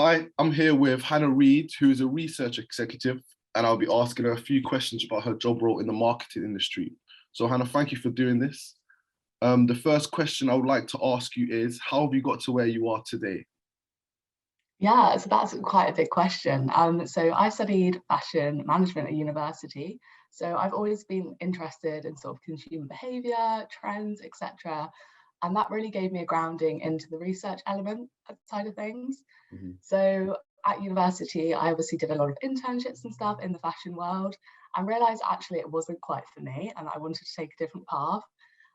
Hi, I'm here with Hannah Reid, who is a research executive, and I'll be asking her a few questions about her job role in the marketing industry. So Hannah, thank you for doing this. The first question I would like to ask you is, how have you got to where you are today? Yeah, so that's quite a big question. So I studied fashion management at university. So I've always been interested in sort of consumer behavior, trends, etc. And that really gave me a grounding into the research element side of things. Mhm. So at university, I obviously did a lot of internships and stuff in the fashion world and realized actually it wasn't quite for me and I wanted to take a different path.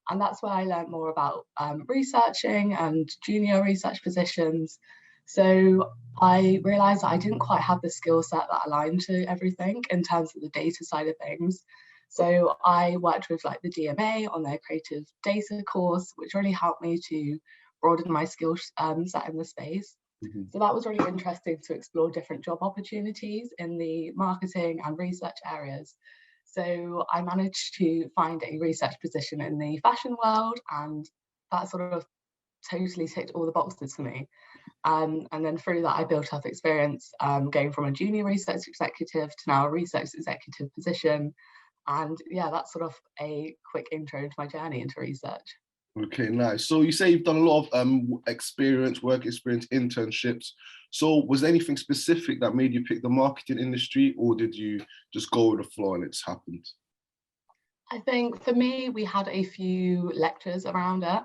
And that's where I learned more about researching and junior research positions. So I realized that I didn't quite have the skill set that aligned to everything in terms of the data side of things. So I worked with like the DMA on their creative data course, which really helped me to broaden my skill set in the space. Mhm. So that was really interesting to explore different job opportunities in the marketing and research areas. So I managed to find a research position in the fashion world, and that sort of totally ticked all the boxes for me. And then through that, I built up experience going from a junior research executive to now a research executive position. And yeah, that's sort of a quick intro into my journey into research. Okay, nice. So you say you've done a lot of work experience, internships. So was there anything specific that made you pick the marketing industry, or did you just go with the flow and it's happened? I think for me, we had a few lectures around it,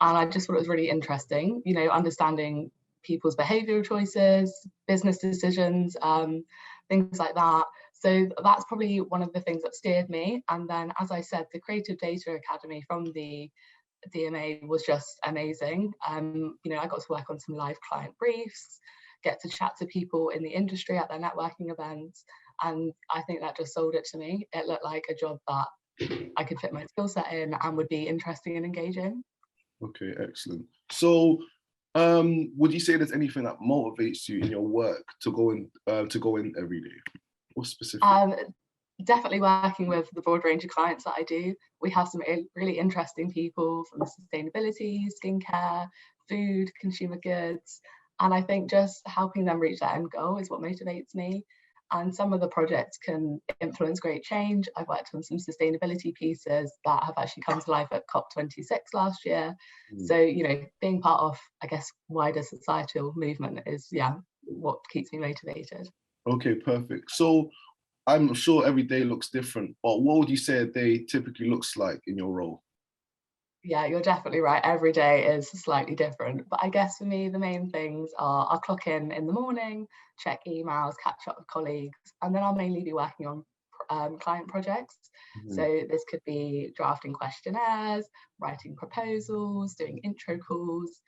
and I just thought it was really interesting, understanding people's behavioral choices, business decisions, things like that. So that's probably one of the things that steered me. And then, as I said, the Creative Data Academy from the DMA was just amazing. I got to work on some live client briefs, get to chat to people in the industry at their networking events. And I think that just sold it to me. It looked like a job that I could fit my skill set in and would be interesting and engaging. Okay, excellent. So, would you say there's anything that motivates you in your work to go in every day? What specific? Um, Definitely working with the broad range of clients that I do. We have some really interesting people from sustainability, skincare, food, consumer goods. And I think just helping them reach that end goal is what motivates me. And some of the projects can influence great change. I've worked on some sustainability pieces that have actually come to life at COP26 last year. Mm. So, being part of, I guess, wider societal movement is, yeah, what keeps me motivated. Okay, perfect. So I'm sure every day looks different, but what would you say a day typically looks like in your role? Yeah, you're definitely right. Every day is slightly different. But I guess for me, the main things are I'll clock in the morning, check emails, catch up with colleagues, and then I'll mainly be working on client projects. Mhm. So this could be drafting questionnaires, writing proposals, doing intro calls,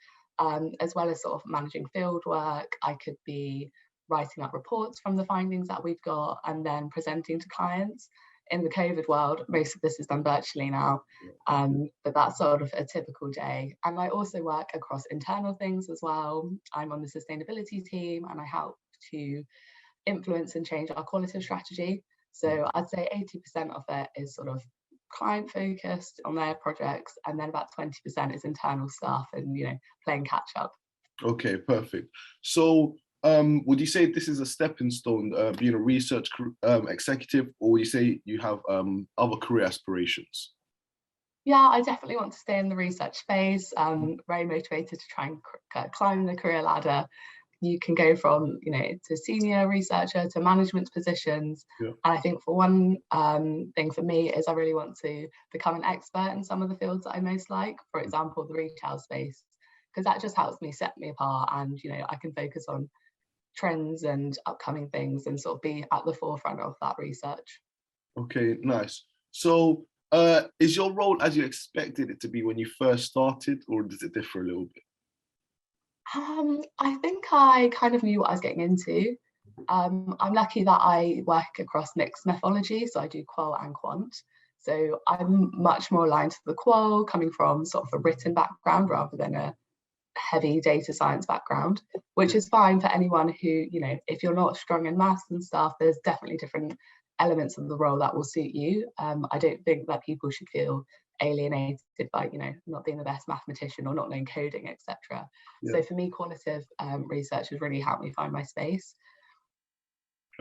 as well as sort of managing field work. I could be writing up reports from the findings that we've got and then presenting to clients. In the COVID world, most of this is done virtually now, but that's sort of a typical day. And I also work across internal things as well. I'm on the sustainability team and I help to influence and change our qualitative strategy. So I'd say 80% of it is sort of client focused on their projects, and then about 20% is internal stuff and playing catch up. Okay, perfect. So, would you say this is a stepping stone, being a research executive, or would you say you have other career aspirations? Yeah, I definitely want to stay in the research space. Very motivated to try and climb the career ladder. You can go from, to senior researcher to management positions. Yeah. And I think for one thing for me is I really want to become an expert in some of the fields that I most like, for example, the retail space, because that just helps me set me apart and, I can focus on trends and upcoming things and sort of be at the forefront of that research. Okay, nice. So, is your role as you expected it to be when you first started, or does it differ a little bit? I think I kind of knew what I was getting into. I'm lucky that I work across mixed methodology, so I do qual and quant. So I'm much more aligned to the qual, coming from sort of a written background rather than a heavy data science background, which is fine for anyone who, if you're not strong in maths and stuff, there's definitely different elements of the role that will suit you. I don't think that people should feel alienated by, not being the best mathematician or not knowing coding, etc. So for me, qualitative research has really helped me find my space.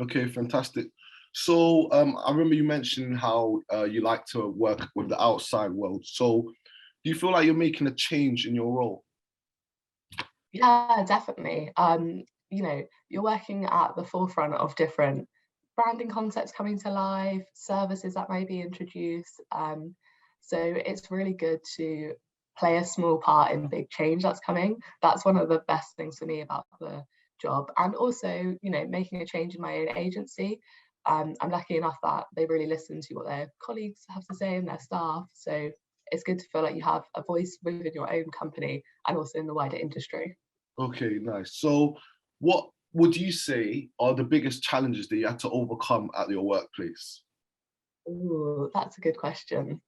Okay, fantastic. So I remember you mentioning how you like to work with the outside world. So do you feel like you're making a change in your role? Yeah, definitely. You're working at the forefront of different branding concepts coming to life, services that may be introduced. So it's really good to play a small part in big change that's coming. That's one of the best things for me about the job. And also, making a change in my own agency. I'm lucky enough that they really listen to what their colleagues have to say and their staff. So it's good to feel like you have a voice within your own company and also in the wider industry. Okay, nice. So what would you say are the biggest challenges that you had to overcome at your workplace? Ooh, that's a good question.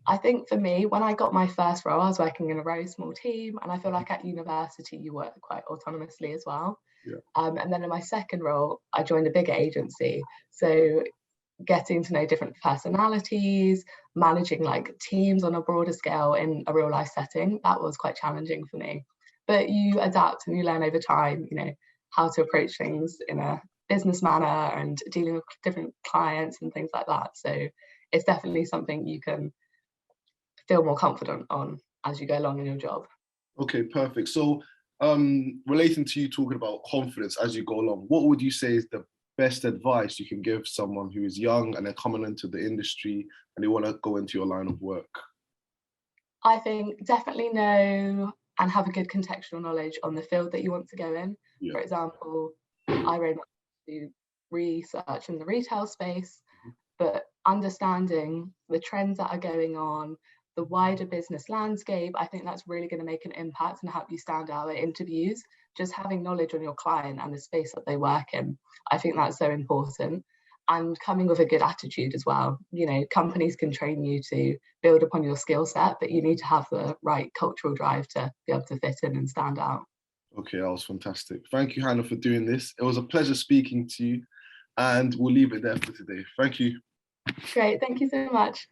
I think for me, when I got my first role, I was working in a very small team, and I feel like at university you work quite autonomously as well. Yeah. And then in my second role, I joined a bigger agency. So getting to know different personalities, managing like teams on a broader scale in a real life setting, that was quite challenging for me. But you adapt and you learn over time, how to approach things in a business manner and dealing with different clients and things like that. So it's definitely something you can feel more confident on as you go along in your job. Okay, perfect. So relating to you talking about confidence as you go along, what would you say is the best advice you can give someone who is young and they're coming into the industry and they want to go into your line of work? I think definitely know and have a good contextual knowledge on the field that you want to go in. Yeah. For example, I very much do research in the retail space, but understanding the trends that are going on, the wider business landscape, I think that's really going to make an impact and help you stand out at interviews. Just having knowledge on your client and the space that they work in, I think that's so important. And coming with a good attitude as well. Companies can train you to build upon your skill set, but you need to have the right cultural drive to be able to fit in and stand out. Okay, that was fantastic. Thank you, Hannah, for doing this. It was a pleasure speaking to you, and we'll leave it there for today. Thank you. Great, thank you so much.